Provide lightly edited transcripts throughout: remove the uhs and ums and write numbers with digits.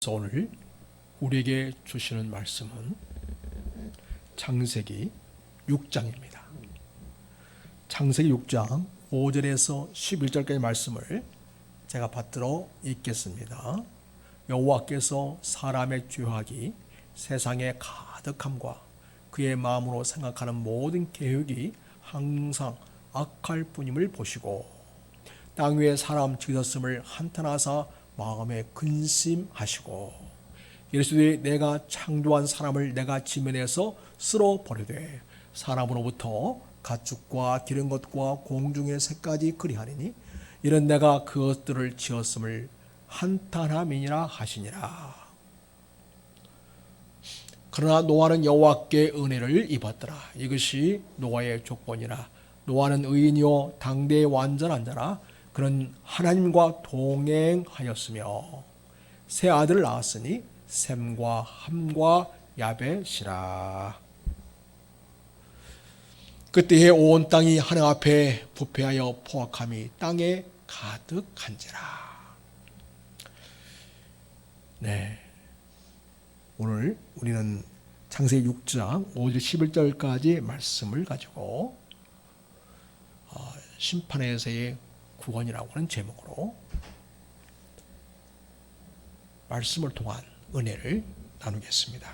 오늘 우리에게 주시는 말씀은 창세기 6장입니다. 창세기 6장 5절에서 11절까지 말씀을 제가 받들어 읽겠습니다. 여호와께서 사람의 죄악이 세상에 가득함과 그의 마음으로 생각하는 모든 계획이 항상 악할 뿐임을 보시고 땅 위에 사람 지으셨음을 한탄하사 마음에 근심하시고 이르시되 내가 창조한 사람을 내가 지면에서 쓸어버리되 사람으로부터 가축과 기른 것과 공중의 새까지 그리하리니 이런 내가 그것들을 지었음을 한탄함이니라 하시니라. 그러나 노아는 여호와께 은혜를 입었더라. 이것이 노아의 조건이라. 노아는 의인이요 당대의 완전한 자라. 그는 하나님과 동행하였으며 세 아들을 낳았으니 셈과 함과 야벳이라. 그때에 온 땅이 하나님 앞에 부패하여 포악함이 땅에 가득한지라. 네, 오늘 우리는 창세기 6장 5절 11절까지 말씀을 가지고 심판에서의 구원이라고 하는 제목으로 말씀을 통한 은혜를 나누겠습니다.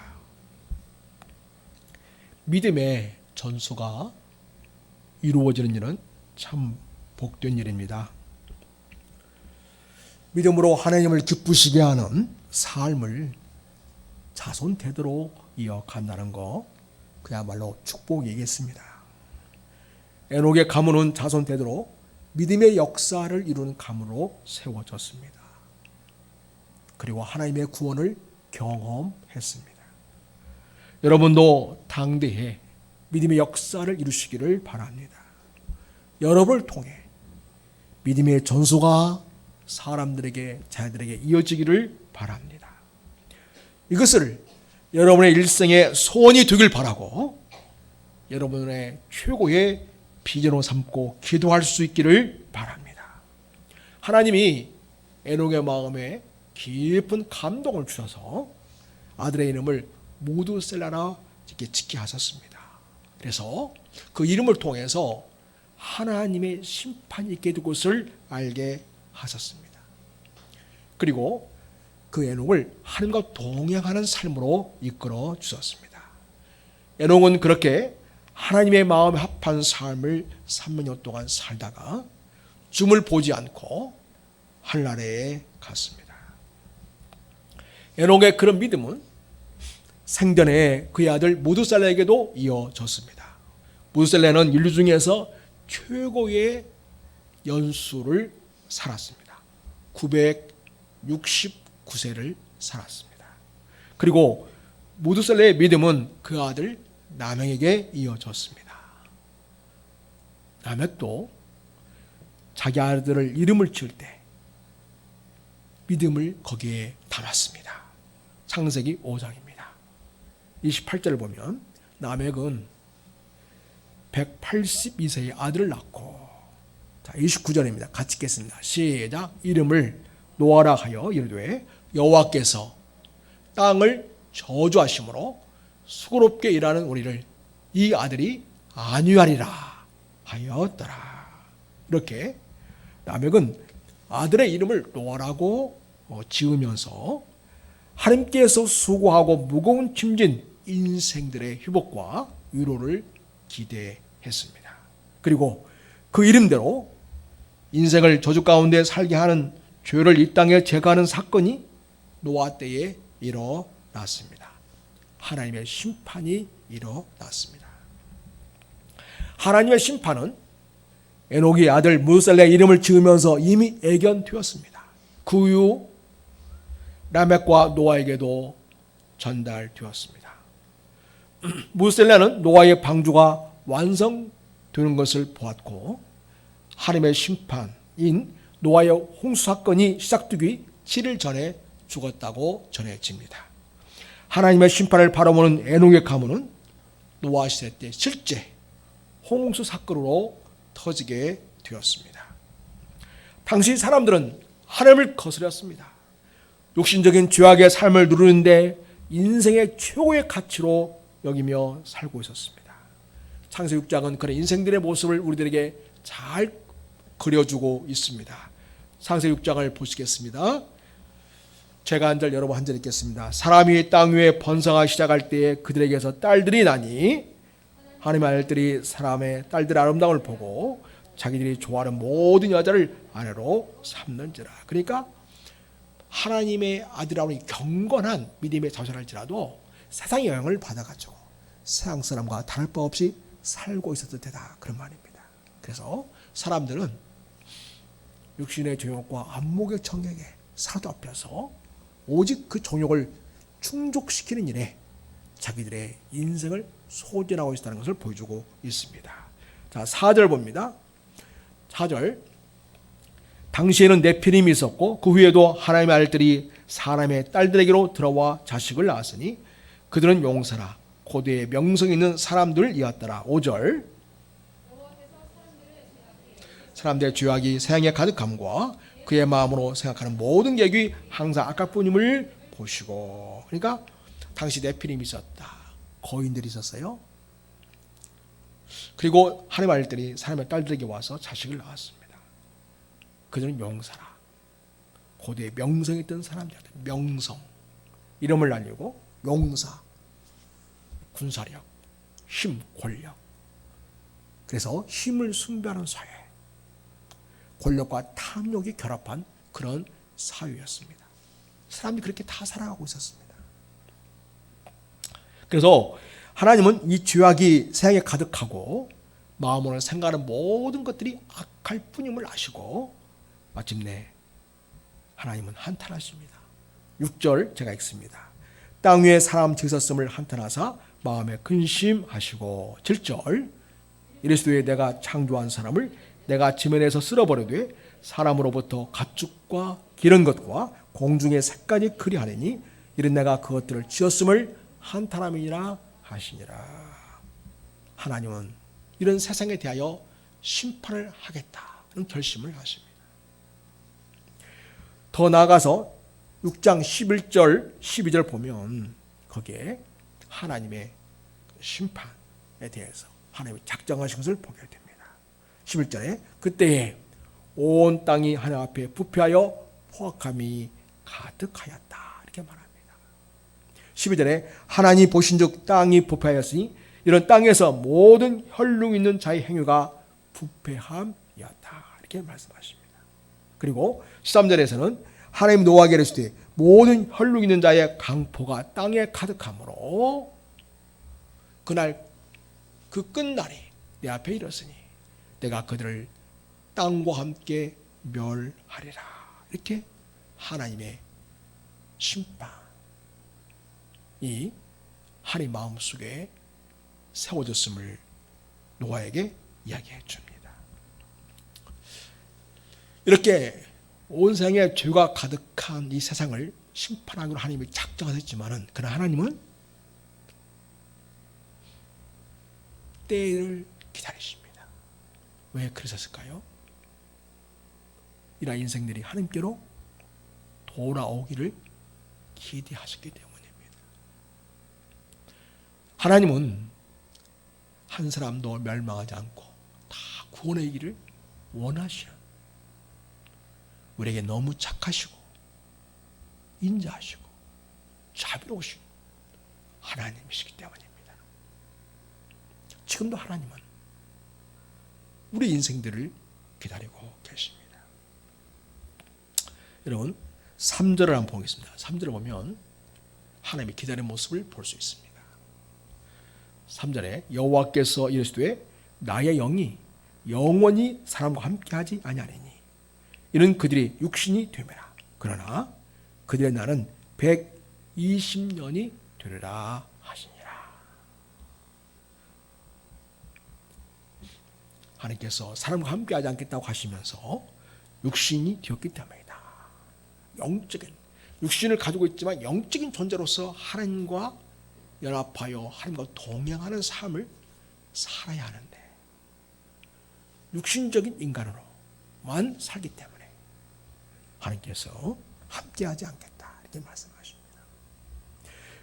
믿음의 전수가 이루어지는 일은 참 복된 일입니다. 믿음으로 하나님을 기쁘시게 하는 삶을 자손 대대로 이어간다는 거 그야말로 축복이겠습니다. 에녹의 가문은 자손 대대로 믿음의 역사를 이루는 가문으로 세워졌습니다. 그리고 하나님의 구원을 경험했습니다. 여러분도 당대에 믿음의 역사를 이루시기를 바랍니다. 여러분을 통해 믿음의 전수가 사람들에게, 자녀들에게 이어지기를 바랍니다. 이것을 여러분의 일생의 소원이 되길 바라고 여러분의 최고의 비전으로 삼고 기도할 수 있기를 바랍니다. 하나님이 에녹의 마음에 깊은 감동을 주셔서 아들의 이름을 무드셀라라 짓게 하셨습니다. 그래서 그 이름을 통해서 하나님의 심판이 있게 될 것을 알게 하셨습니다. 그리고 그 에녹을 하나님과 동행하는 삶으로 이끌어 주셨습니다. 에녹은 그렇게 하나님의 마음에 합한 삶을 300년 동안 살다가 줌을 보지 않고 하늘나라에 갔습니다. 에녹의 그런 믿음은 생전에 그의 아들 무드셀라에게도 이어졌습니다. 무드셀라는 인류 중에서 최고의 연수를 살았습니다. 969세를 살았습니다. 그리고 무드셀라의 믿음은 그 아들 라멕에게 이어졌습니다. 라멕도 자기 아들을 이름을 지을 때 믿음을 거기에 담았습니다. 창세기 5장입니다. 28절을 보면 라멕은 182세의 아들을 낳고, 자 29절입니다. 같이 읽겠습니다. 시작. 이름을 노아라 하여 이르되 여호와께서 땅을 저주하심으로 수고롭게 일하는 우리를 이 아들이 안위하리라 하였더라. 이렇게 라멕은 아들의 이름을 노아라고 지으면서 하나님께서 수고하고 무거운 짐진 인생들의 회복과 위로를 기대했습니다. 그리고 그 이름대로 인생을 저주 가운데 살게 하는 죄를 이 땅에 제거하는 사건이 노아 때에 일어났습니다. 하나님의 심판이 일어났습니다. 하나님의 심판은 에녹의 아들 무드셀라의 이름을 지으면서 이미 예견되었습니다. 그 이후 라멕과 노아에게도 전달되었습니다. 무드셀라는 노아의 방주가 완성되는 것을 보았고 하나님의 심판인 노아의 홍수 사건이 시작되기 7일 전에 죽었다고 전해집니다. 하나님의 심판을 바라보는 에녹의 가문은 노아 시대 때 실제 홍수 사건으로 터지게 되었습니다. 당시 사람들은 하나님을 거스렸습니다. 육신적인 죄악의 삶을 누리는데 인생의 최고의 가치로 여기며 살고 있었습니다. 창세기 6장은 그런 인생들의 모습을 우리들에게 잘 그려주고 있습니다. 창세기 6장을 보시겠습니다. 제가 한 절 여러분 한 절 읽겠습니다. 사람이 땅 위에 번성하기 시작할 때에 그들에게서 딸들이 나니 하나님의 아들들이 사람의 딸들의 아름다움을 보고 자기들이 좋아하는 모든 여자를 아내로 삼는지라. 그러니까 하나님의 아들이라는 경건한 믿음의 자손할지라도 세상의 영향을 받아가지고 세상 사람과 다를 바 없이 살고 있었을 테다, 그런 말입니다. 그래서 사람들은 육신의 정욕과 안목의 정욕에 사로잡혀서 오직 그 정욕을 충족시키는 일에 자기들의 인생을 소진하고 있다는 것을 보여주고 있습니다. 자, 4절 봅니다. 4절. 당시에는 네피림이 있었고 그 후에도 하나님의 아들들이 사람의 딸들에게로 들어와 자식을 낳았으니 그들은 용사라 고대의 명성 있는 사람들이었더라. 5절. 사람들의 죄악이 세상에 가득함과 그의 마음으로 생각하는 모든 계획이 항상 악각뿐임을 보시고. 그러니까 당시 네피림이 있었다. 거인들이 있었어요. 그리고 하나님의 아들들이 사람의 딸들에게 와서 자식을 낳았습니다. 그들은 용사라. 고대에 명성이 있던 사람들이었다. 명성. 이름을 날리고 용사. 군사력, 힘, 권력. 그래서 힘을 숭배하는 사회. 권력과 탐욕이 결합한 그런 사회였습니다. 사람들이 그렇게 다 살아가고 있었습니다. 그래서 하나님은 이 죄악이 세상에 가득하고 마음으로 생각하는 모든 것들이 악할 뿐임을 아시고 마침내 하나님은 한탄하십니다. 6절 제가 읽습니다. 땅 위에 사람 지으셨음을 한탄하사 마음에 근심하시고. 7절. 이르시되 내가 창조한 사람을 내가 지면에서 쓸어버려되 사람으로부터 가축과 기른 것과 공중의 새까지 그리하리니 이른 내가 그것들을 지었음을 한탄함이니라 하시니라. 하나님은 이런 세상에 대하여 심판을 하겠다는 결심을 하십니다. 더 나아가서 6장 11절 12절 보면 거기에 하나님의 심판에 대해서 하나님이 작정하신 것을 보게 됩니다. 11절에 그때에 온 땅이 하나님 앞에 부패하여 포악함이 가득하였다, 이렇게 말합니다. 12절에 하나님이 보신즉 땅이 부패하였으니 이런 땅에서 모든 혈육 있는 자의 행위가 부패함이었다, 이렇게 말씀하십니다. 그리고 13절에서는 하나님 노아에게 이르시되 모든 혈육 있는 자의 강포가 땅에 가득하므로 그날 그 끝날이 내 앞에 이르렀으니 내가 그들을 땅과 함께 멸하리라. 이렇게 하나님의 심판이 하나님 마음속에 세워졌음을 노아에게 이야기해 줍니다. 이렇게 온 세상에 죄가 가득한 이 세상을 심판하기로 하나님이 작정하셨지만은 그러나 하나님은 때를 기다리십니다. 왜 그러셨을까요? 이러한 인생들이 하나님께로 돌아오기를 기대하셨기 때문입니다. 하나님은 한 사람도 멸망하지 않고 다 구원의 길을 원하시는, 우리에게 너무 착하시고 인자하시고 자비로우신 하나님이시기 때문입니다. 지금도 하나님은 우리 인생들을 기다리고 계십니다. 여러분 3절을 한번 보겠습니다. 3절을 보면 하나님이 기다리는 모습을 볼 수 있습니다. 3절에 여호와께서 이르시되 나의 영이 영원히 사람과 함께하지 아니하리니 이는 그들이 육신이 되매라. 그러나 그들의 날은 120년이 되리라 하시니라. 하나님께서 사람과 함께하지 않겠다고 하시면서 육신이 되었기 때문이다. 영적인 육신을 가지고 있지만 영적인 존재로서 하나님과 연합하여 하나님과 동행하는 삶을 살아야 하는데 육신적인 인간으로만 살기 때문에 하나님께서 함께하지 않겠다, 이렇게 이렇게 말씀하십니다.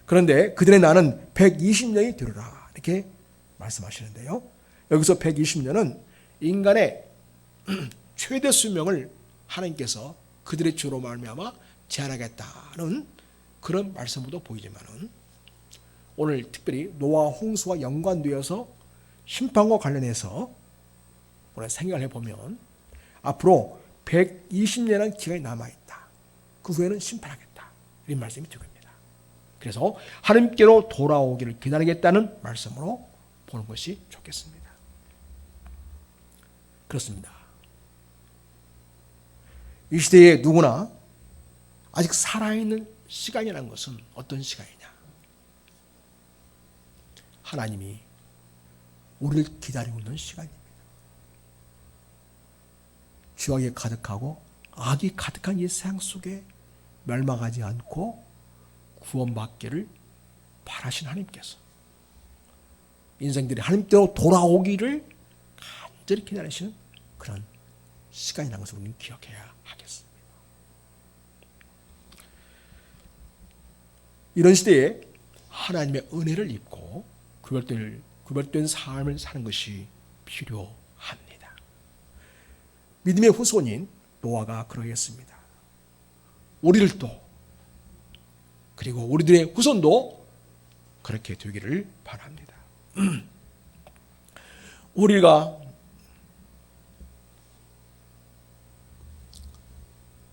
그런데 그들의 나는 120년이 되리라 이렇게 말씀하시는데요. 여기서 120년은 인간의 최대 수명을 하나님께서 그들의 죄로 말미암아 제한하겠다는 그런 말씀으로 보이지만은 오늘 특별히 노아 홍수와 연관되어서 심판과 관련해서 오늘 생각을 해보면 앞으로 120년의 기간이 남아있다. 그 후에는 심판하겠다. 이런 말씀이 되겠습니다. 그래서 하나님께로 돌아오기를 기다리겠다는 말씀으로 보는 것이 좋겠습니다. 그렇습니다. 이 시대에 누구나 아직 살아있는 시간이라는 것은 어떤 시간이냐? 하나님이 우리를 기다리고 있는 시간입니다. 죄악이 가득하고 악이 가득한 이 세상 속에 멸망하지 않고 구원받기를 바라신 하나님께서 인생들이 하나님께로 돌아오기를 간절히 기다리시는 그런 시간이라는 것을 우리는 기억해야 하겠습니다. 이런 시대에 하나님의 은혜를 입고 구별된 삶을 사는 것이 필요합니다. 믿음의 후손인 노아가 그러했습니다. 우리를 또 그리고 우리들의 후손도 그렇게 되기를 바랍니다. 우리가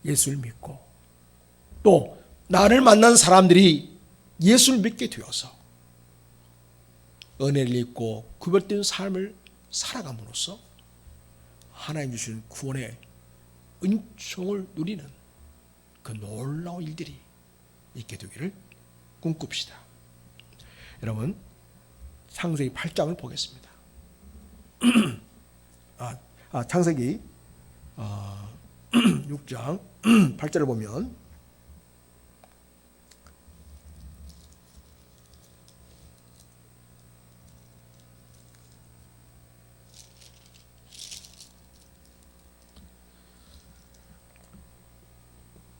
예수를 믿고 또 나를 만난 사람들이 예수를 믿게 되어서 은혜를 입고 구별된 삶을 살아감으로써 하나님 주신 구원의 은총을 누리는 그 놀라운 일들이 있게 되기를 꿈꿉시다. 여러분 창세기 8장을 보겠습니다. 창세기 6장 8절을 보면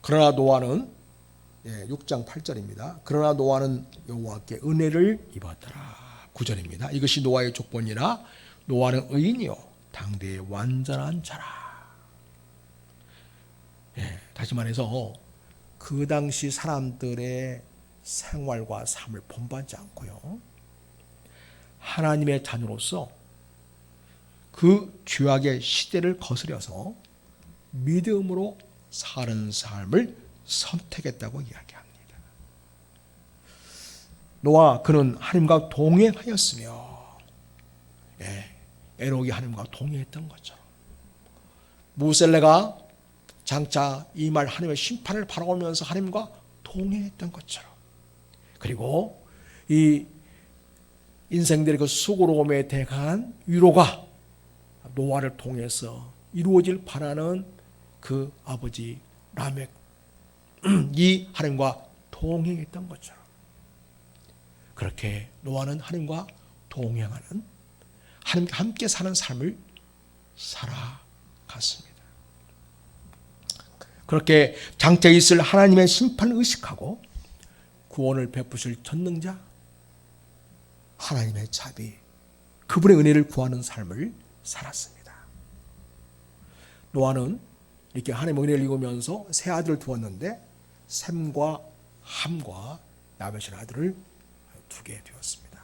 그러나 노아는 6장 8절입니다. 그러나 노아는 여호와께 은혜를 입었더라. 9절입니다. 이것이 노아의 족본이라 노아는 의인이요 당대의 완전한 자라. 다시 말해서 그 당시 사람들의 생활과 삶을 본받지 않고요. 하나님의 자녀로서 그 죄악의 시대를 거스려서 믿음으로 사는 삶을 선택했다고 이야기합니다. 노아 그는 하나님과 동행하였으며 에녹이 하나님과 동행했던 것처럼 무셀레가 장차 이 말 하나님의 심판을 바라보면서 하나님과 동행했던 것처럼 그리고 이 인생들의 그 수고로움에 대한 위로가 노아를 통해서 이루어질 바라는 그 아버지 라멕 이 하나님과 동행했던 것처럼 그렇게 노아는 하나님과 동행하는 하나님과 함께 사는 삶을 살아갔습니다. 그렇게 장차 있을 하나님의 심판을 의식하고 구원을 베푸실 전능자 하나님의 자비 그분의 은혜를 구하는 삶을 살았습니다. 노아는 이렇게 하나님의 은혜를 입으면서 세 아들을 두었는데 셈과 함과 야벳의 아들을 두게 되었습니다.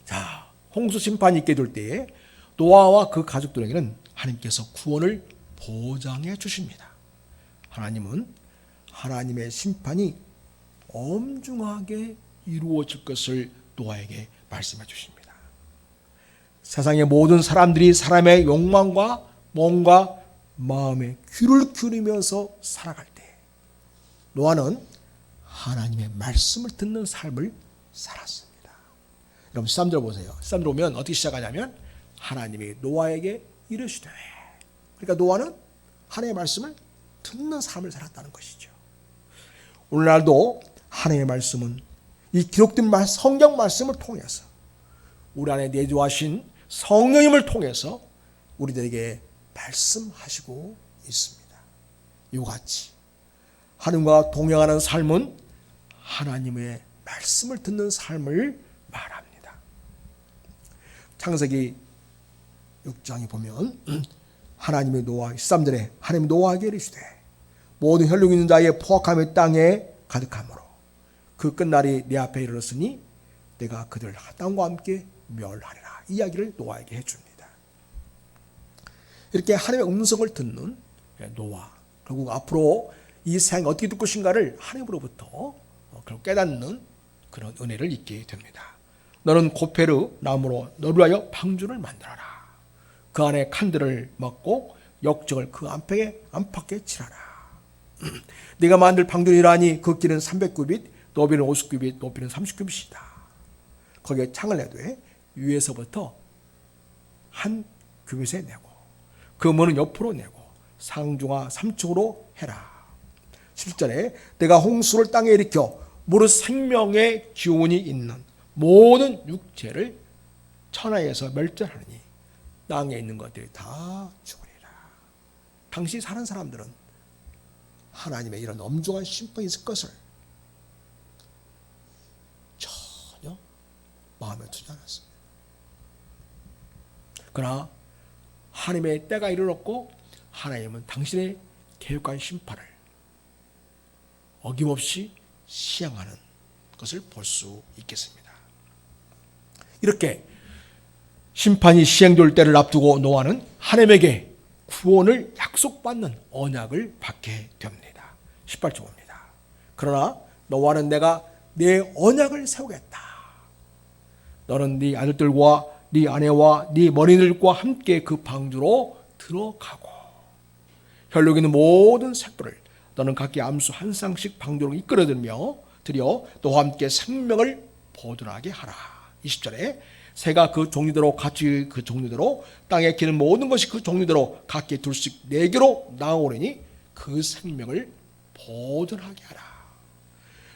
자, 홍수 심판이 있게 될 때에 노아와 그 가족들에게는 하나님께서 구원을 보장해 주십니다. 하나님은 하나님의 심판이 엄중하게 이루어질 것을 노아에게 말씀해 주십니다. 세상의 모든 사람들이 사람의 욕망과 몸과 마음에 귀를 기울이면서 살아갈 때 노아는 하나님의 말씀을 듣는 삶을 살았습니다. 여러분 13절 보세요. 13절 보면 어떻게 시작하냐면 하나님이 노아에게 이르시되 그러니까 노아는 하나님의 말씀을 듣는 삶을 살았다는 것이죠. 오늘날도 하나님의 말씀은 이 기록된 성경 말씀을 통해서 우리 안에 내주하신 성령님을 통해서 우리들에게 말씀하시고 있습니다. 이와 같이 하나님과 동행하는 삶은 하나님의 말씀을 듣는 삶을 말합니다. 창세기 6장에 보면 하나님의 노아 13절에 하나님 노아에게 이르시되 모든 혈육 있는 자의 포악함이 땅에 가득하므로 그 끝날이 내 앞에 이르렀으니 내가 그들 땅과 함께 멸하리라. 이야기를 노아에게 해줍니다. 이렇게 하나님의 음성을 듣는 노아, 결국 앞으로 이 세상이 어떻게 될 것인가를 하나님으로부터 결국 깨닫는 그런 은혜를 잊게 됩니다. 너는 고페르 나무로 너를 위하여 방주를 만들어라. 그 안에 칸들을 막고 역적을 그 안팎에 칠하라. 네가 만들 방주이라니 그 길은 300규빗, 너비는 50규빗, 높이는 30규빗이다. 거기에 창을 내되 위에서부터 한 규빗에 내고 그 문은 옆으로 내고 상중하 3층으로 해라. 7절에 내가 홍수를 땅에 일으켜 무릇 생명의 기운이 있는 모든 육체를 천하에서 멸절하느니 땅에 있는 것들이 다 죽으리라. 당시 사는 사람들은 하나님의 이런 엄중한 심판이 있을 것을 전혀 마음에 두지 않았습니다. 그러나 하나님의 때가 이르렀고 하나님은 당신의 계획과 심판을 어김없이 시행하는 것을 볼 수 있겠습니다. 이렇게 심판이 시행될 때를 앞두고 노아는 하나님에게 구원을 약속받는 언약을 받게 됩니다. 18절 봅니다. 그러나 노아는 내가 내 언약을 세우겠다. 너는 네 아들들과 네 아내와 네 머리들과 함께 그 방주로 들어가고 혈육 있는 모든 색도를 너는 각기 암수 한 쌍씩 방주로 이끌어들며 드려 너와 함께 생명을 보존하게 하라. 20절에 새가 그 종류대로 같이 그 종류대로 땅에 기는 모든 것이 그 종류대로 각기 둘씩 네 개로 나오리니 그 생명을 보존하게 하라.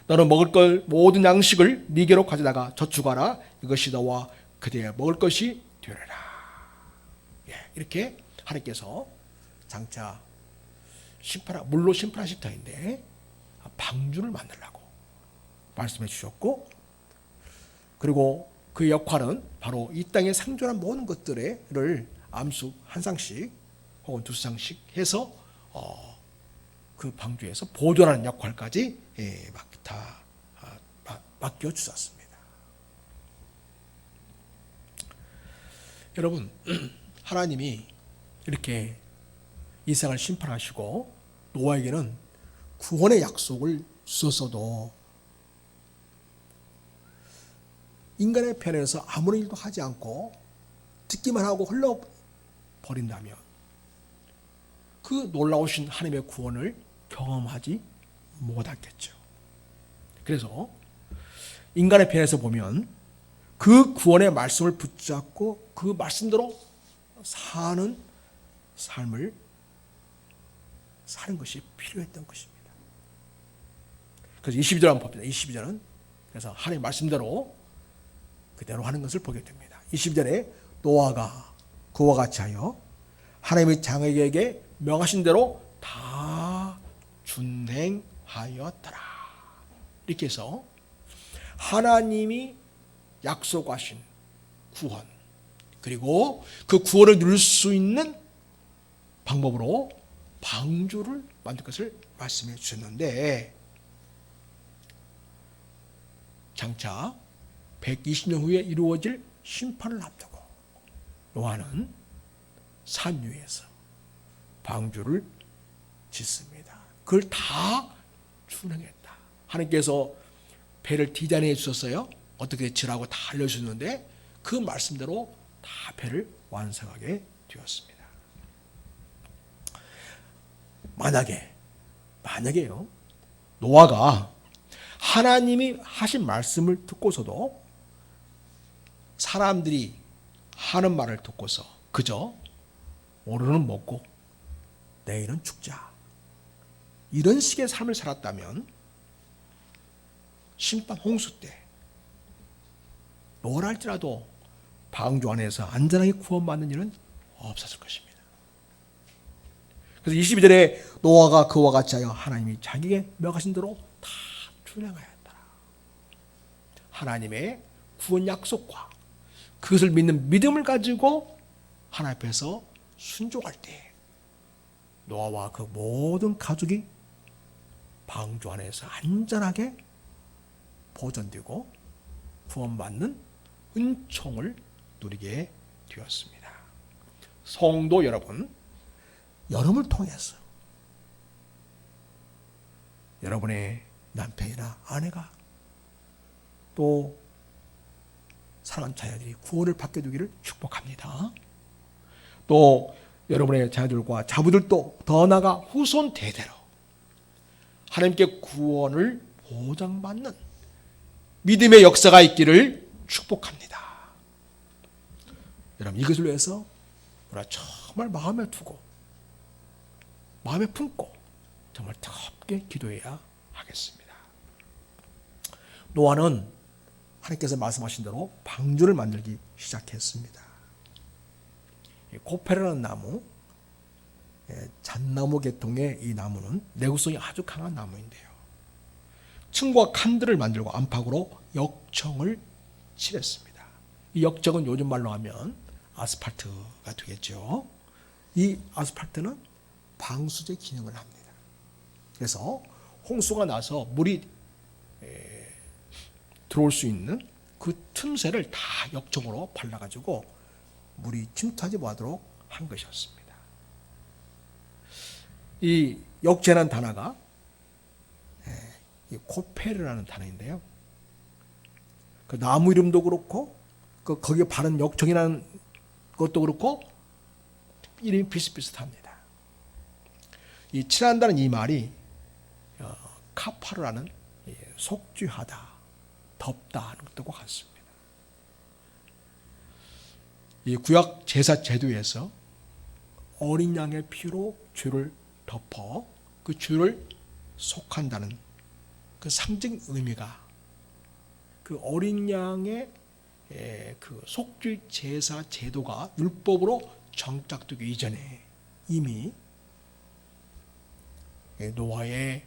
너는 먹을 것 모든 양식을 네 개로 가져다가 저축하라. 이것이 너와 그대의 먹을 것이 되리라. 이렇게 하나님께서 장차 물로 심판하실 터인데 방주를 만들라고 말씀해 주셨고, 그리고 그 역할은 바로 이 땅에 생존한 모든 것들을 암수 한 쌍씩 혹은 두 쌍씩 해서 그 방주에서 보존하는 역할까지 맡겨 주셨습니다. 여러분, 하나님이 이렇게 이 세상을 심판하시고 노아에게는 구원의 약속을 주셨어도 인간의 편에서 아무런 일도 하지 않고 듣기만 하고 흘러버린다면 그 놀라우신 하나님의 구원을 경험하지 못하겠죠. 그래서 인간의 편에서 보면 그 구원의 말씀을 붙잡고 그 말씀대로 사는 삶을 사는 것이 필요했던 것입니다. 그래서 22절 한번 봅니다. 22절은 그래서 하나님 말씀대로 그대로 하는 것을 보게 됩니다. 22절에 노아가 그와 같이 하여 하나님의 장에게 명하신 대로 다 준행하였더라. 이렇게 해서 하나님이 약속하신 구원, 그리고 그 구원을 누릴 수 있는 방법으로 방주를 만들 것을 말씀해 주셨는데, 장차 120년 후에 이루어질 심판을 앞두고 노아는 산 위에서 방주를 짓습니다. 그걸 다 준행했다. 하나님께서 배를 디자인해 주셨어요. 어떻게 지라고 다 알려주셨는데 그 말씀대로 다 배를 완성하게 되었습니다. 만약에요, 노아가 하나님이 하신 말씀을 듣고서도 사람들이 하는 말을 듣고서 그저 오늘은 먹고 내일은 죽자, 이런 식의 삶을 살았다면 심판 홍수 때 노랄지라도 방주 안에서 안전하게 구원받는 일은 없었을 것입니다. 그래서 22절에 노아가 그와 같이 하여 하나님이 자기에게 명하신 대로 다 준행하였더라. 하나님의 구원 약속과 그것을 믿는 믿음을 가지고 하나님 앞에서 순종할 때 노아와 그 모든 가족이 방주 안에서 안전하게 보존되고 구원받는 은총을 누리게 되었습니다. 성도 여러분, 여러분을 통해서 여러분의 남편이나 아내가 또 사랑하는 자녀들이 구원을 받게 되기를 축복합니다. 또 여러분의 자녀들과 자부들도 더 나아가 후손 대대로 하나님께 구원을 보장받는 믿음의 역사가 있기를 축복합니다. 여러분, 이것을 위해서 우리가 정말 마음에 두고 마음에 품고 정말 뜨겁게 기도해야 하겠습니다. 노아는 하나님께서 말씀하신 대로 방주를 만들기 시작했습니다. 코페르라는 나무, 잣나무 계통의 이 나무는 내구성이 아주 강한 나무인데요. 층과 칸들을 만들고 안팎으로 역청을 칠했습니다. 이 역청은 요즘 말로 하면 아스팔트가 되겠죠. 이 아스팔트는 방수제 기능을 합니다. 그래서 홍수가 나서 물이 들어올 수 있는 그 틈새를 다 역청으로 발라가지고 물이 침투하지 못하도록 한 것이었습니다. 이 역재라는 단어가 이 코페르라는 단어인데요. 그 나무 이름도 그렇고 그 거기에 바른 역청이라는 것도 그렇고 이름이 비슷비슷합니다. 이 칠한다는 이 말이 카파르라는 속죄하다, 덮다 하는 것과 같습니다. 이 구약 제사 제도에서 어린 양의 피로 죄를 덮어 그 죄를 속한다는 그 상징 의미가 그 어린 양의 그 속죄 제사 제도가 율법으로 정착되기 이전에 이미 노아의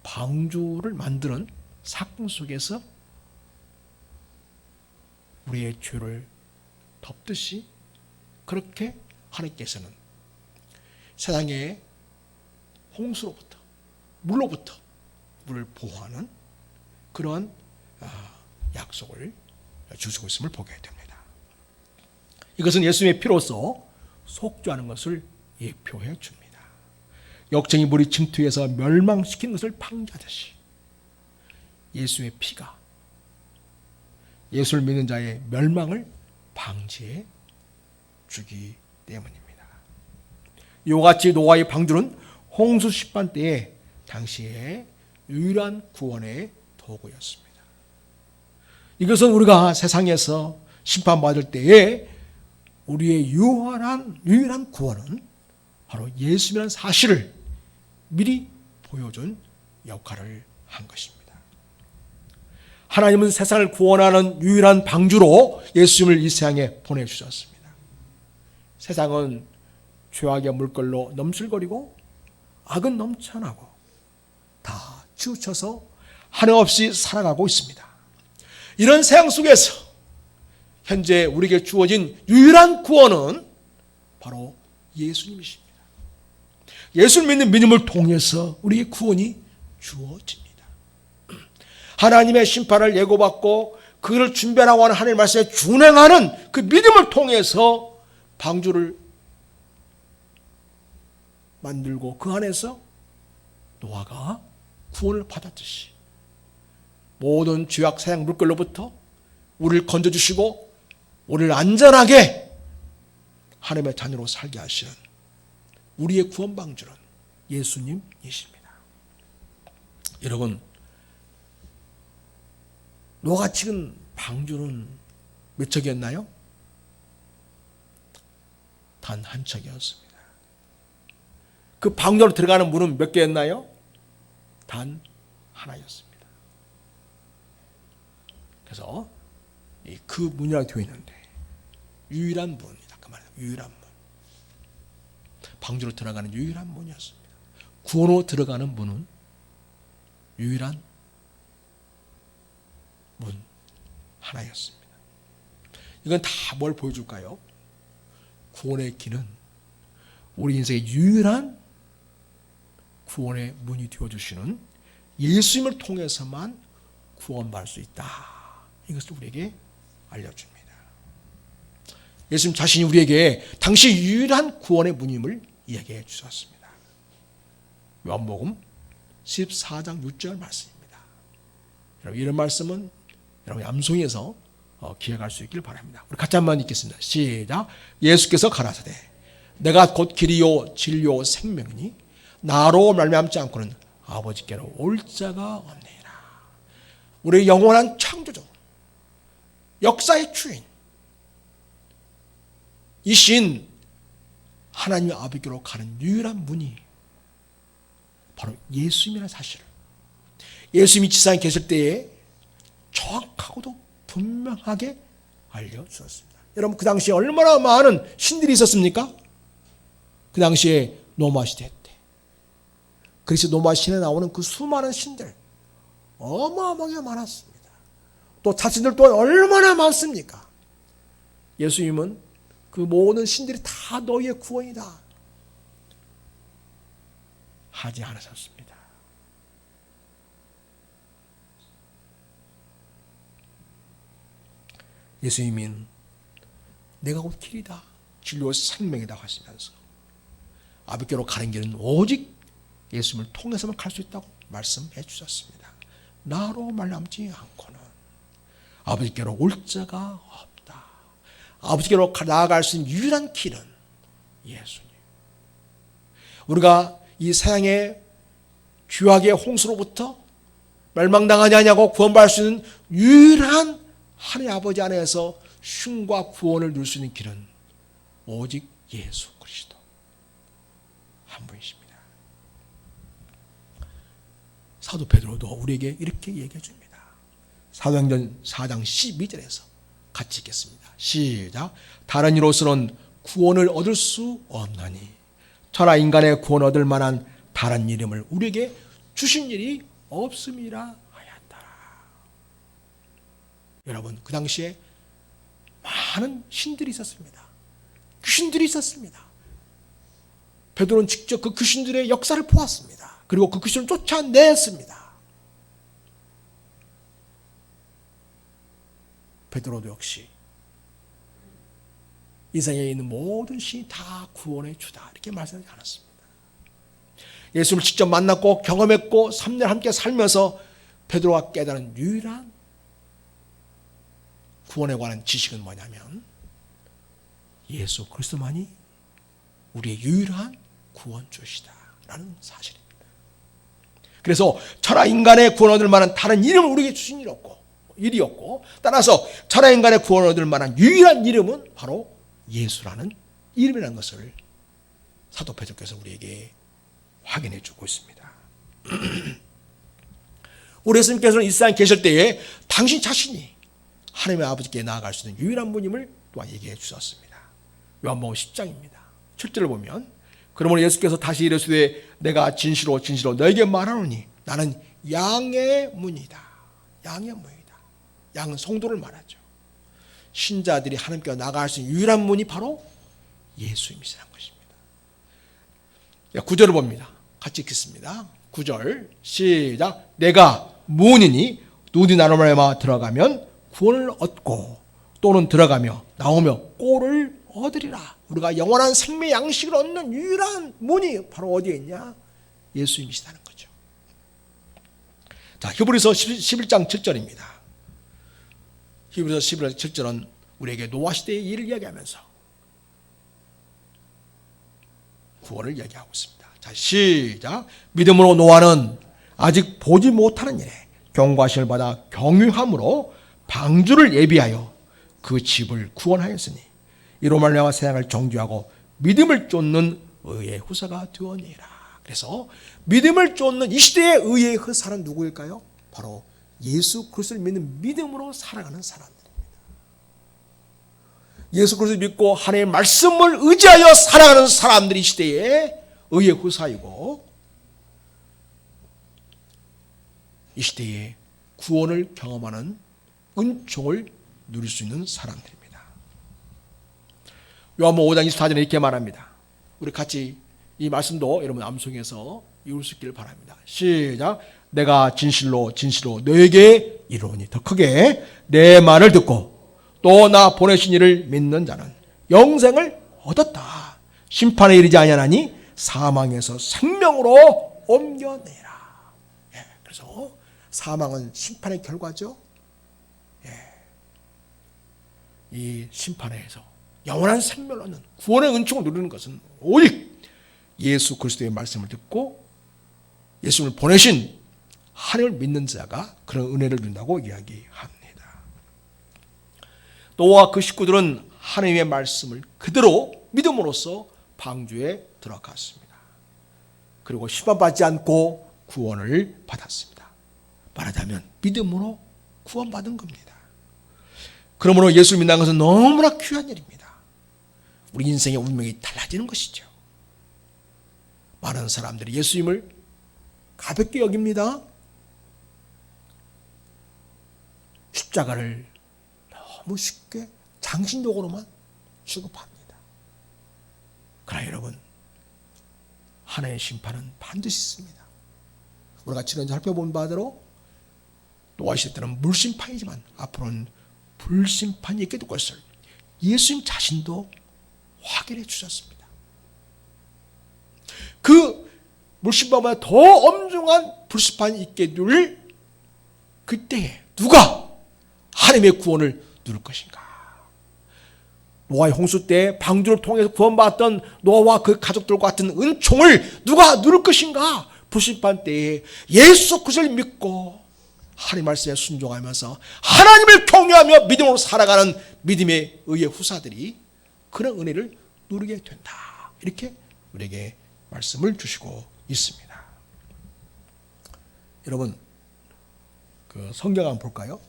방주를 만드는 사건 속에서 우리의 죄를 덮듯이 그렇게 하나님께서는 세상의 홍수로부터 물로부터 물을 보호하는 그러한 약속을 주시고 있음을 보게 됩니다. 이것은 예수님의 피로서 속죄하는 것을 예표해 줍니다. 역청이 물이 침투해서 멸망시킨 것을 방지하듯이 예수의 피가 예수를 믿는 자의 멸망을 방지해 주기 때문입니다. 이와 같이 노아의 방주는 홍수 심판 때에 당시에 유일한 구원의 도구였습니다. 이것은 우리가 세상에서 심판받을 때에 우리의 유일한 구원은 바로 예수님이라는 사실을 미리 보여준 역할을 한 것입니다. 하나님은 세상을 구원하는 유일한 방주로 예수님을 이 세상에 보내주셨습니다. 세상은 죄악의 물결로 넘실거리고 악은 넘쳐나고 다 치우쳐서 한없이 살아가고 있습니다. 이런 세상 속에서 현재 우리에게 주어진 유일한 구원은 바로 예수님이십니다. 예수를 믿는 믿음을 통해서 우리의 구원이 주어집니다. 하나님의 심판을 예고받고 그를 준비하고 하는 하나님의 말씀에 준행하는 그 믿음을 통해서 방주를 만들고 그 안에서 노아가 구원을 받았듯이 모든 죄악 사양 물결로부터 우리를 건져주시고 우리를 안전하게 하나님의 자녀로 살게 하시는 우리의 구원 방주는 예수님이십니다. 여러분, 노아가 찍은 방주는 몇 척이었나요? 단 한 척이었습니다. 그 방주로 들어가는 문은 몇 개였나요? 단 하나였습니다. 그래서 그 문이라고 되어 있는데 유일한 문이다. 그 말이에요. 유일한 문. 방주로 들어가는 유일한 문이었습니다. 구원으로 들어가는 문은 유일한 문 하나였습니다. 이건 다 뭘 보여줄까요? 구원의 길은 우리 인생의 유일한 구원의 문이 되어주시는 예수님을 통해서만 구원받을 수 있다. 이것을 우리에게 알려줍니다. 예수님 자신이 우리에게 당시 유일한 구원의 문임을 이야기해 주셨습니다. 요한복음 14장 6절 말씀입니다. 여러분 이런 말씀은 여러분 암송에서 기억할 수 있길 바랍니다. 우리 같이 한번 읽겠습니다. 시작. 예수께서 가라사대 내가 곧 길이요 진리요 생명이니 나로 말미암지 않고는 아버지께로 올 자가 없느니라. 우리의 영원한 창조주, 역사의 주인 이신 하나님 아버지께로 가는 유일한 문이 바로 예수님이라는 사실을 예수님이 지상에 계실 때에 정확하고도 분명하게 알려주었습니다. 여러분 그 당시에 얼마나 많은 신들이 있었습니까? 그 당시에 노마 시대 때 그리스 노마 신에 나오는 그 수많은 신들 어마어마하게 많았습니다. 또 자신들 또한 얼마나 많습니까? 예수님은 그 모든 신들이 다 너희의 구원이다 하지 않으셨습니다. 예수님은 내가 곧 길이다 진리와 생명이다 하시면서 아버지께로 가는 길은 오직 예수님을 통해서만 갈 수 있다고 말씀해 주셨습니다. 나로 말미암지 않고는 아버지께로 올 자가 없다. 아버지께로 나아갈 수 있는 유일한 길은 예수님. 우리가 이 세상의 죄악의 홍수로부터 멸망당하지 않냐고 구원받을 수 있는 유일한 하나님 아버지 안에서 쉼과 구원을 누릴 수 있는 길은 오직 예수 그리스도 한 분이십니다. 사도 베드로도 우리에게 이렇게 얘기해 줍니다. 사도행전 4장 12절에서 같이 읽겠습니다. 시작. 다른 이로서는 구원을 얻을 수 없나니 천하 인간의 구원 얻을 만한 다른 이름을 우리에게 주신 일이 없음이라 하였다. 여러분 그 당시에 많은 신들이 있었습니다. 귀신들이 있었습니다. 베드로는 직접 그 귀신들의 역사를 보았습니다. 그리고 그 귀신을 쫓아냈습니다. 베드로도 역시 이 세상에 있는 모든 신이 다 구원의 주다 이렇게 말씀하지 않았습니다. 예수님을 직접 만났고 경험했고 3년 함께 살면서 베드로가 깨달은 유일한 구원에 관한 지식은 뭐냐면 예수 그리스도만이 우리의 유일한 구원주시다라는 사실입니다. 그래서 천하 인간의 구원 얻을 만한 다른 이름을 우리에게 주신 일이었고 따라서 천하 인간의 구원 얻을 만한 유일한 이름은 바로 예수라는 이름이라는 것을 사도 베드로께서 우리에게 확인해 주고 있습니다. 우리 예수님께서는 이 세상에 계실 때에 당신 자신이 하나님의 아버지께 나아갈 수 있는 유일한 분임을 또한 얘기해 주셨습니다. 요한복음 10장입니다. 7절을 보면 그러므로 예수께서 다시 이르시되 내가 진실로 진실로 너에게 말하노니 나는 양의 문이다. 양의 문이다. 양은 성도를 말하죠. 신자들이 하나님께 나아갈 수 있는 유일한 문이 바로 예수님이시라는 것입니다. 9절을 봅니다. 같이 읽겠습니다. 9절 시작. 내가 문이니 누구든지 나로 말미암아 들어가면 구원을 얻고 또는 들어가며 나오며 꼴을 얻으리라. 우리가 영원한 생명의 양식을 얻는 유일한 문이 바로 어디에 있냐? 예수님이시다는 거죠. 자, 히브리서 11장 7절입니다. 히브리서 11장 7절은 우리에게 노아 시대의 일을 이야기하면서 구원을 이야기하고 있습니다. 자, 시작. 믿음으로 노아는 아직 보지 못하는 일에 경고하심을 받아 경유함으로 방주를 예비하여 그 집을 구원하였으니 이로 말미암아 세상을 정죄하고 믿음을 쫓는 의의 후사가 되었니라. 그래서 믿음을 쫓는 이 시대의 의의 후사는 누구일까요? 바로 예수 그리스도를 믿는 믿음으로 살아가는 사람들입니다. 예수 그리스도를 믿고 하나님의 말씀을 의지하여 살아가는 사람들이 이 시대에 의의 후사이고 이 시대에 구원을 경험하는 은총을 누릴 수 있는 사람들입니다. 요한복음 5장 24절에 이렇게 말합니다. 우리 같이 이 말씀도 여러분 암송해서 이룰 수 있기를 바랍니다. 시작. 내가 진실로 진실로 너에게 이르노니 더 크게 내 말을 듣고 또 나 보내신 이를 믿는 자는 영생을 얻었다. 심판에 이르지 아니하나니 사망에서 생명으로 옮겨내라. 예, 그래서 사망은 심판의 결과죠. 예, 이 심판에서 영원한 생명을 얻는 구원의 은총을 누리는 것은 오직 예수 그리스도의 말씀을 듣고 예수님을 보내신 하나님을 믿는 자가 그런 은혜를 누린다고 이야기합니다. 노아와 그 식구들은 하나님의 말씀을 그대로 믿음으로써 방주에 들어갔습니다. 그리고 심판받지 않고 구원을 받았습니다. 말하자면 믿음으로 구원받은 겁니다. 그러므로 예수를 믿는 것은 너무나 귀한 일입니다. 우리 인생의 운명이 달라지는 것이죠. 많은 사람들이 예수님을 가볍게 여깁니다. 십자가를 너무 쉽게 장신적으로만 취급합니다. 그러나 여러분, 하나님의 심판은 반드시 있습니다. 우리가 지난주에 살펴본 바대로 노아 시대 때는 물심판이지만 앞으로는 불심판이 있게 될 것을 예수님 자신도 확인해 주셨습니다. 그 물심판보다 더 엄중한 불심판이 있게 될 그때에 누가 하나님의 구원을 누릴 것인가? 노아의 홍수 때 방주를 통해서 구원받았던 노아와 그 가족들과 같은 은총을 누가 누릴 것인가? 불심판 때에 예수 그리스도를 믿고 하나님 말씀에 순종하면서 하나님을 경외하며 믿음으로 살아가는 믿음의 의의 후사들이 그런 은혜를 누리게 된다. 이렇게 우리에게 말씀을 주시고 있습니다. 여러분, 그 성경 한번 볼까요?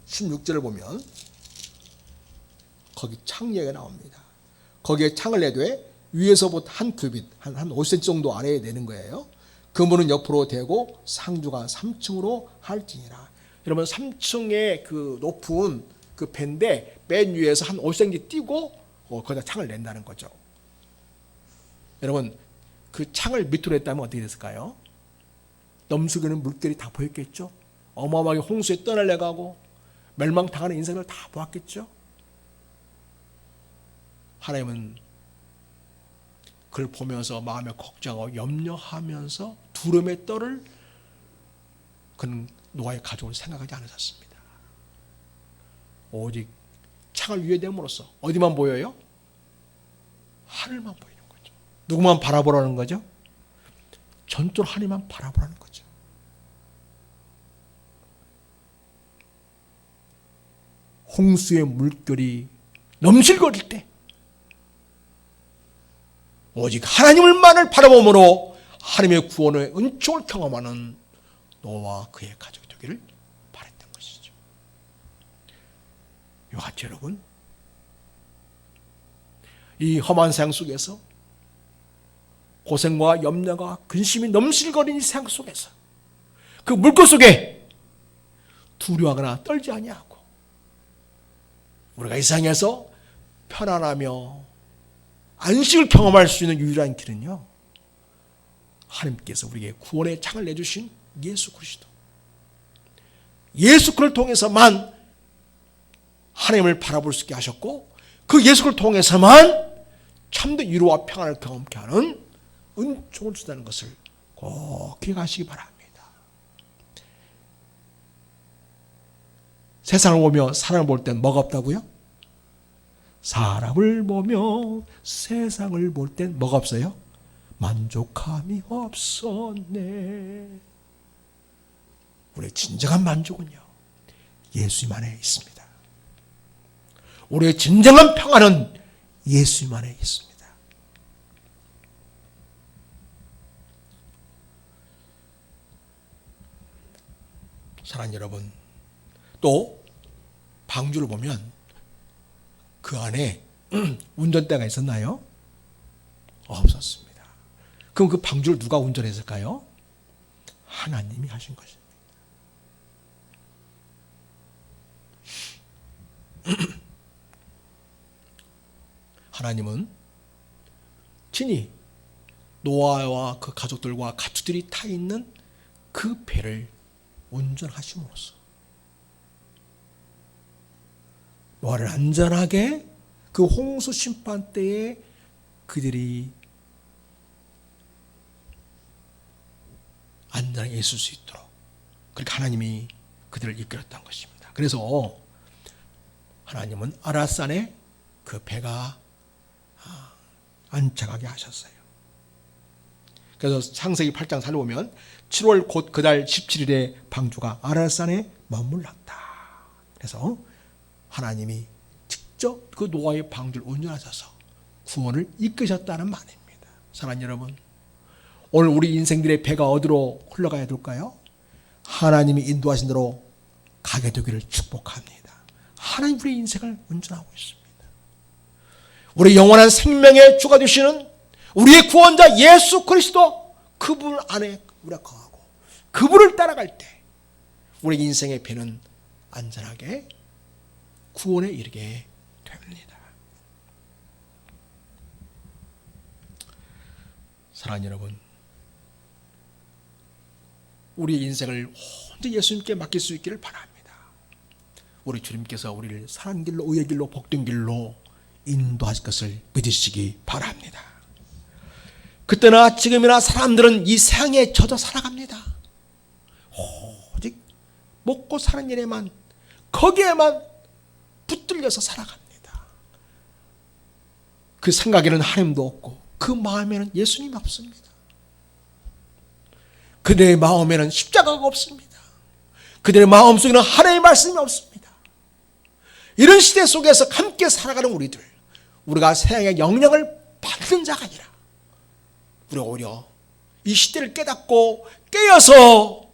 16절을 보면 거기 창 얘기가 나옵니다. 거기에 창을 내되 위에서부터 한 큐빗, 한 5cm 정도 아래에 내는 거예요. 그물은 옆으로 대고 상주가 3층으로 할지니라. 여러분 3층의 그 높은 그 배인데 맨 위에서 한 5cm 띄고 거기다 창을 낸다는 거죠. 여러분 그 창을 밑으로 했다면 어떻게 됐을까요? 넘수기는 물결이 다 보였겠죠. 어마어마하게 홍수에 떠날려가고 멸망당하는 인생을 다 보았겠죠. 하나님은 그걸 보면서 마음에 걱정하고 염려하면서 두려움의 떨을 그는 노아의 가족을 생각하지 않으셨습니다. 오직 창을 위에 댐으로써 어디만 보여요? 하늘만 보이는 거죠. 누구만 바라보라는 거죠? 전적으로 하나님만 바라보라는 거죠. 홍수의 물결이 넘실거릴 때 오직 하나님을만을 바라보므로 하나님의 구원의 은총을 경험하는 노아와 그의 가족이 되기를 바랬던 것이죠. 이와 같이 여러분, 이 험한 세상 속에서 고생과 염려가 근심이 넘실거리는 이 세상 속에서 그 물결 속에 두려워하거나 떨지 아니하고 우리가 이 세상에서 편안하며 안식을 경험할 수 있는 유일한 길은요, 하나님께서 우리에게 구원의 창을 내주신 예수 그리스도, 예수 그리스도를 통해서만 하나님을 바라볼 수 있게 하셨고 그 예수 그리스도를 통해서만 참된 위로와 평안을 경험케 하는 은총을 주다는 것을 꼭 기억하시기 바랍니다. 세상을 보며 사람을 볼 땐 뭐가 없다고요? 사람을 보며 세상을 볼 땐 뭐가 없어요? 만족함이 없었네. 우리의 진정한 만족은요, 예수님 안에 있습니다. 우리의 진정한 평안은 예수님 안에 있습니다. 사랑하는 여러분, 또 방주를 보면 그 안에 운전대가 있었나요? 없었습니다. 그럼 그 방주를 누가 운전했을까요? 하나님이 하신 것입니다. 하나님은 친히 노아와 그 가족들과 가축들이 타 있는 그 배를 운전하심으로써 노아를 안전하게 그 홍수 심판 때에 그들이 안전하게 있을 수 있도록 그렇게 하나님이 그들을 이끌었던 것입니다. 그래서 하나님은 아라산에 그 배가 안착하게 하셨어요. 그래서 창세기 8장 살펴보면 7월 곧 그달 17일에 방주가 아라산에 머물렀다. 그래서 하나님이 직접 그 노아의 방주를 운전하셔서 구원을 이끄셨다는 말입니다. 사랑하는 여러분, 오늘 우리 인생들의 배가 어디로 흘러가야 될까요? 하나님이 인도하신 대로 가게 되기를 축복합니다. 하나님 우리 인생을 운전하고 있습니다. 우리 영원한 생명의 주가 되시는 우리의 구원자 예수 그리스도, 그분 안에 우리가 거하고 그분을 따라갈 때 우리 인생의 배는 안전하게 구원에 이르게 됩니다. 사랑하는 여러분, 우리 인생을 온전히 예수님께 맡길 수 있기를 바랍니다. 우리 주님께서 우리를 사는 길로, 의의 길로, 복된 길로 인도하실 것을 믿으시기 바랍니다. 그때나 지금이나 사람들은 이 세상에 젖어 살아갑니다. 오직 먹고 사는 일에만, 거기에만 붙들려서 살아갑니다. 그 생각에는 하나님도 없고 그 마음에는 예수님이 없습니다. 그들의 마음에는 십자가가 없습니다. 그들의 마음속에는 하나님의 말씀이 없습니다. 이런 시대 속에서 함께 살아가는 우리가 세상의 영향을 받는 자가 아니라 우리가 오히려 이 시대를 깨닫고 깨어서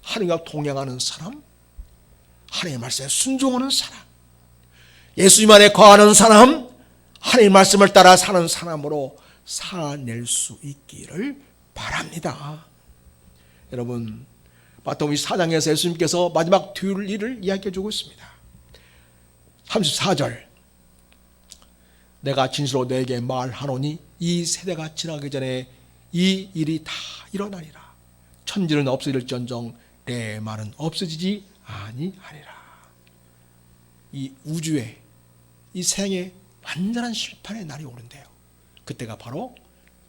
하나님과 동행하는 사람, 하나님의 말씀에 순종하는 사람, 예수님 안에 거하는 사람, 하나님의 말씀을 따라 사는 사람으로 살아낼 수 있기를 바랍니다. 여러분, 마태복음 4장에서 예수님께서 마지막 뒤를 일을 이야기해 주고 있습니다. 34절, 내가 진실로 너에게 말하노니 이 세대가 지나가기 전에 이 일이 다 일어나리라. 천지는 없어질지언정 내 말은 없어지지 아니하리라. 이 우주에, 이 세상에 완전한 심판의 날이 오는데요, 그때가 바로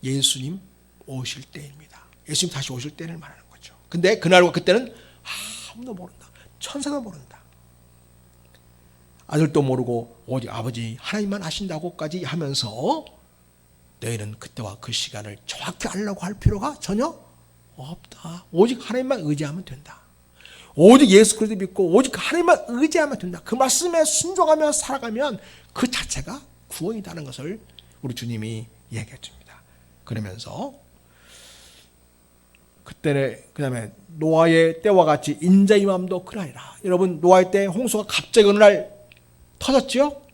예수님 오실 때입니다. 예수님 다시 오실 때를 말하는 거죠. 근데 그날과 그때는 아무도 모른다. 천사도 모른다. 아들도 모르고 오직 아버지 하나님만 아신다고까지 하면서 너희는 그때와 그 시간을 정확히 알려고 할 필요가 전혀 없다. 오직 하나님만 의지하면 된다. 오직 예수 그리스도 믿고 오직 하나님만 의지하면 된다. 그 말씀에 순종하며 살아가면 그 자체가 구원이라는 것을 우리 주님이 얘기해 줍니다. 그러면서 그때는 그다음에 노아의 때와 같이 인자의 마음도 그러하리라. 여러분, 노아의 때 홍수가 갑자기 어느 날 터졌죠?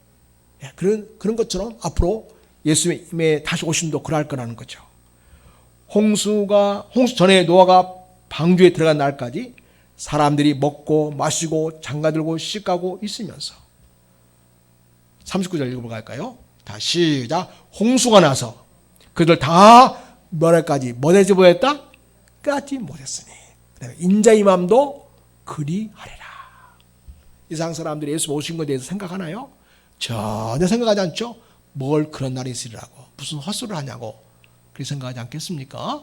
그런 것처럼 앞으로 예수님의 다시 오심도 그럴 거라는 거죠. 홍수 전에 노아가 방주에 들어간 날까지 사람들이 먹고 마시고 장가들고 시집가고 있으면서 39절 읽어볼까요? 다 시작. 홍수가 나서 그들 다 멸할까지 못하지 못했다? 까지 못했으니 인자의 마음도 그리하리라. 이 세상 사람들이 예수 오신 것에 대해서 생각하나요? 전혀 생각하지 않죠? 뭘 그런 날이 있으리라고, 무슨 헛소리를 하냐고 그렇게 생각하지 않겠습니까?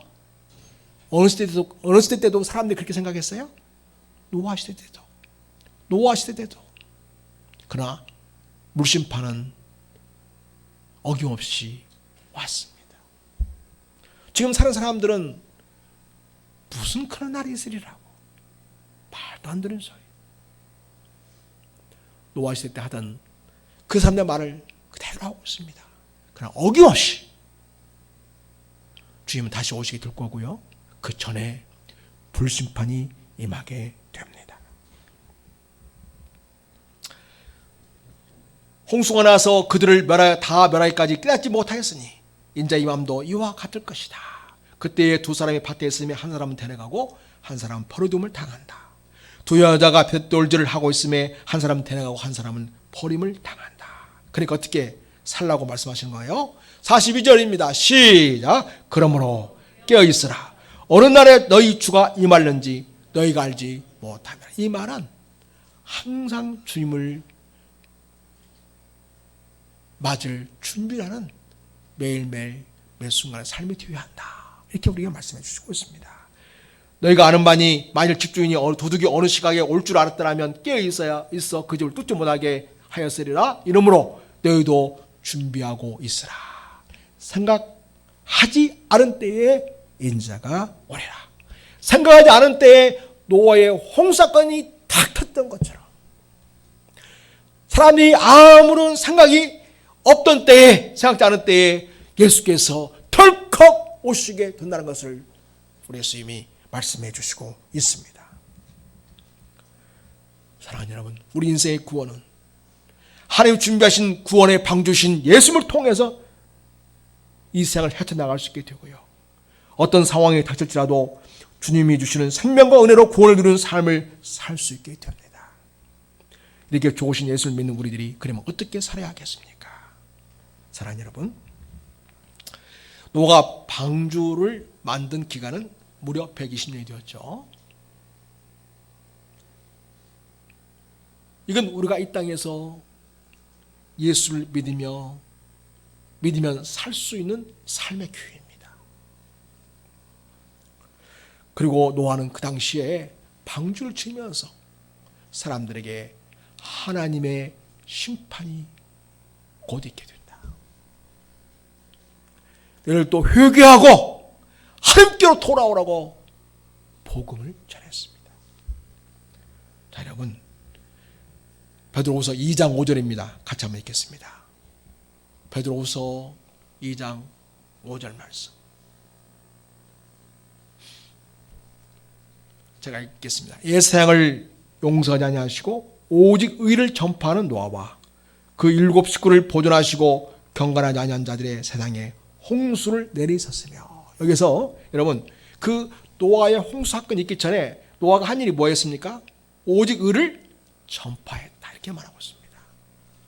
어느 시대 때도 사람들이 그렇게 생각했어요? 노아 시대 때도. 그러나 물심판은 어김없이 왔습니다. 지금 사는 사람들은 무슨 그런 날이 있으리라고, 말도 안 되는 소리. 노아 시대 때 하던 그 사람들의 말을 그대로 하고 있습니다. 그러나 어김없이 주님은 다시 오시게 될 거고요, 그 전에 불심판이 임하게 됩니다. 홍수가 나서 그들을 다 멸하기까지 깨닫지 못하였으니 인자의 맘도 이와 같을 것이다. 그때에 두 사람이 밭에 있으며 한 사람은 데려가고 한 사람은 버려둠을 당한다. 두 여자가 뱃돌질을 하고 있음에 한 사람은 데려가고 한 사람은 버림을 당한다. 그러니까 어떻게 살라고 말씀하시는 거예요? 42절입니다. 시작. 그러므로 깨어있으라. 어느 날에 너희 주가 임할는지 너희가 알지 못하면. 이 말은 항상 주님을 맞을 준비라는 매일매일 매 순간의 삶이 되어야 한다. 이렇게 우리가 말씀해 주시고 있습니다. 너희가 아는 바니 만일 집주인이 도둑이 어느 시각에 올 줄 알았더라면 깨어 있어 그 집을 뚫지 못하게 하였으리라. 이러므로 너희도 준비하고 있으라. 생각하지 않은 때에 인자가 오리라. 생각하지 않은 때에 노아의 홍수사건이 탁 텄던 것처럼 사람들이 아무런 생각이 없던 때에, 생각지 않은 때에 예수께서 덜컥 오시게 된다는 것을 우리 예수님이 말씀해 주시고 있습니다. 사랑하는 여러분, 우리 인생의 구원은 하나님 준비하신 구원의 방주신 예수님을 통해서 이 세상을 헤쳐나갈 수 있게 되고요. 어떤 상황이 닥칠지라도 주님이 주시는 생명과 은혜로 구원을 누리는 삶을 살 수 있게 됩니다. 이렇게 좋으신 예수를 믿는 우리들이 그러면 어떻게 살아야 하겠습니까? 사랑하는 여러분, 노아가 방주를 만든 기간은 무려 120년이 되었죠. 이건 우리가 이 땅에서 예수를 믿으면 살 수 있는 삶의 기회입니다. 그리고 노아는 그 당시에 방주를 치면서 사람들에게 하나님의 심판이 곧 있게 된다. 너희를 또 회개하고 하나님께로 돌아오라고 복음을 전했습니다. 자, 여러분, 베드로후서 2장 5절입니다. 같이 한번 읽겠습니다. 베드로후서 2장 5절 말씀. 제가 읽겠습니다. 옛 세상을 용서하지 아니하시고 오직 의를 전파하는 노아와 그 7 식구를 보존하시고 경건하지 아니한 자들의 세상에 홍수를 내리셨으며. 여기서 여러분, 그 노아의 홍수 사건이 있기 전에 노아가 한 일이 뭐였습니까? 오직 의를 전파했다, 이렇게 말하고 있습니다.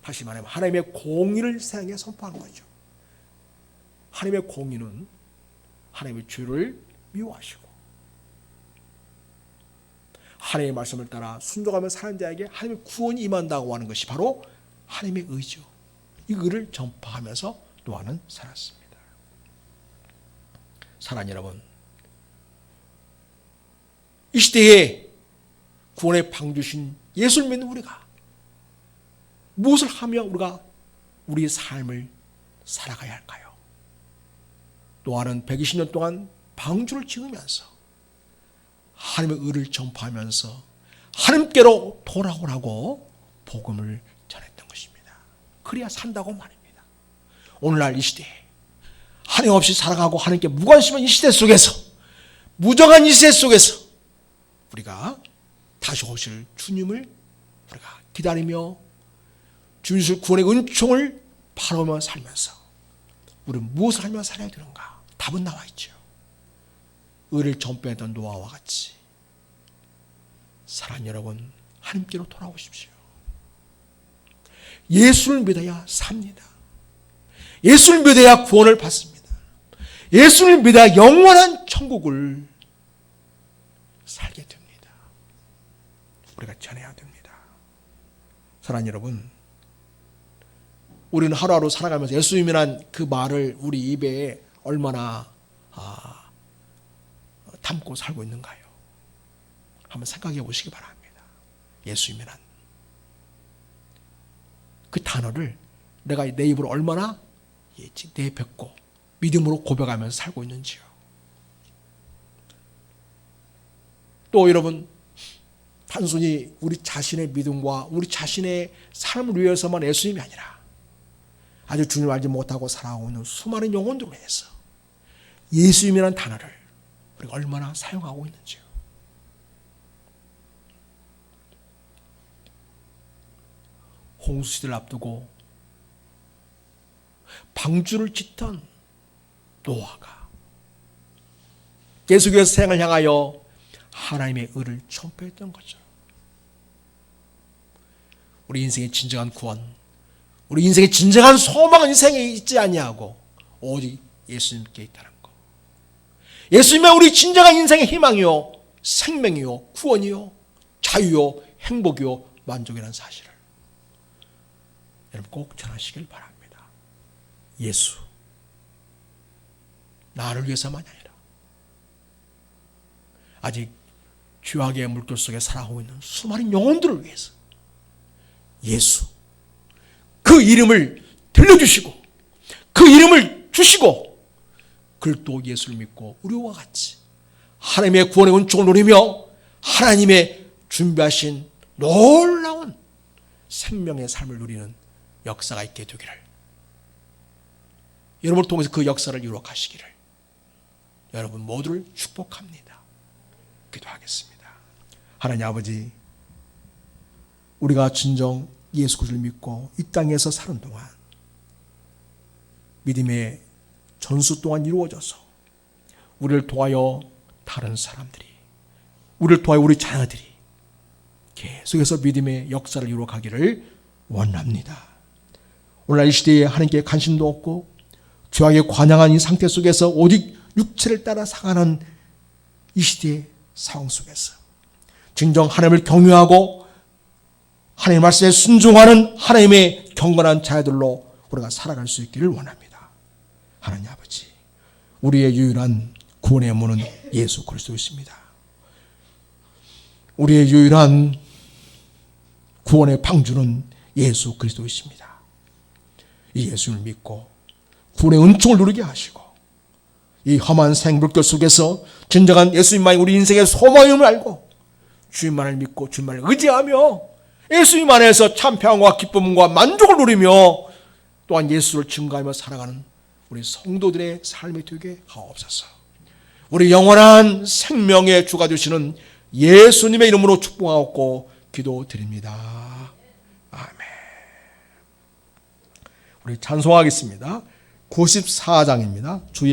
다시 말하면 하나님의 공의를 세상에 선포하는 거죠. 하나님의 공의는 하나님의 죄를 미워하시고 하나님의 말씀을 따라 순종하며 사는 자에게 하나님의 구원이 임한다고 하는 것이 바로 하나님의 의죠. 이 의를 전파하면서 노아는 살았습니다. 사랑하는 여러분, 이 시대에 구원의 방주신 예수를 믿는 우리가 무엇을 하며 우리가 우리의 삶을 살아가야 할까요? 노아는 120년 동안 방주를 지으면서 하나님의 의를 전파하면서 하나님께로 돌아오라고 복음을 전했던 것입니다. 그래야 산다고 말입니다. 오늘날 이 시대에 하나님 없이 살아가고 하나님께 무관심한 이 시대 속에서, 무정한 이 시대 속에서 우리가 다시 오실 주님을 우리가 기다리며 주님 주실 구원의 은총을 바라보며 살면서 우리는 무엇을 하며 살아야 되는가? 답은 나와 있죠. 의를 전폐했던 노아와 같이 사랑하는 여러분, 하나님께로 돌아오십시오. 예수를 믿어야 삽니다. 예수를 믿어야 구원을 받습니다. 예수를 믿어야 영원한 천국을 살게 됩니다. 우리가 전해야 됩니다. 사랑하는 여러분, 우리는 하루하루 살아가면서 예수님이란 그 말을 우리 입에 얼마나 담고 살고 있는가요? 한번 생각해 보시기 바랍니다. 예수님이란 그 단어를 내가 내 입으로 얼마나 내뱉고 믿음으로 고백하면서 살고 있는지요. 또 여러분, 단순히 우리 자신의 믿음과 우리 자신의 삶을 위해서만 예수님이 아니라 아주 주님을 알지 못하고 살아가고 있는 수많은 영혼들을 위해서 예수님이라는 단어를 우리가 얼마나 사용하고 있는지요. 홍수 시대를 앞두고 방주를 짓던 노아가 계속해서 생을 향하여 하나님의 의를 전파했던 거죠. 우리 인생의 진정한 구원, 우리 인생의 진정한 소망은 인생에 있지 아니하고 오직 예수님께 있다는 거. 예수님은 우리 진정한 인생의 희망이요, 생명이요, 구원이요, 자유요, 행복이요, 만족이라는 사실을 여러분 꼭 전하시길 바랍니다. 예수, 나를 위해서만이 아니라 아직 죄악의 물결 속에 살아가고 있는 수많은 영혼들을 위해서 예수, 그 이름을 들려주시고 그 이름을 주시고 그를 또 예수를 믿고 우리와 같이 하나님의 구원의 은총을 누리며 하나님의 준비하신 놀라운 생명의 삶을 누리는 역사가 있게 되기를, 여러분을 통해서 그 역사를 이루어 가시기를 여러분 모두를 축복합니다. 기도하겠습니다. 하나님 아버지, 우리가 진정 예수 그리스도를 믿고 이 땅에서 사는 동안 믿음의 전수 동안 이루어져서 우리를 통하여 다른 사람들이, 우리를 통하여 우리 자녀들이 계속해서 믿음의 역사를 이루어 가기를 원합니다. 오늘날 이 시대에 하나님께 관심도 없고 죄악에 관양한 이 상태 속에서 오직 육체를 따라 살아가는 이 시대의 상황 속에서 진정 하나님을 경외하고 하나님의 말씀에 순종하는 하나님의 경건한 자녀들로 우리가 살아갈 수 있기를 원합니다. 하나님 아버지, 우리의 유일한 구원의 문은 예수 그리스도이십니다. 우리의 유일한 구원의 방주는 예수 그리스도이십니다. 이 예수를 믿고 구원의 은총을 누리게 하시고 이 험한 생물결 속에서 진정한 예수님만이 우리 인생의 소망임을 알고 주님만을 믿고 주님만을 의지하며 예수님 안에서 참 평안과 기쁨과 만족을 누리며 또한 예수를 증거하며 살아가는 우리 성도들의 삶이 되게 하옵소서. 우리 영원한 생명의 주가 되시는 예수님의 이름으로 축복하옵고 기도드립니다. 아멘. 우리 찬송하겠습니다. 94장입니다. 주의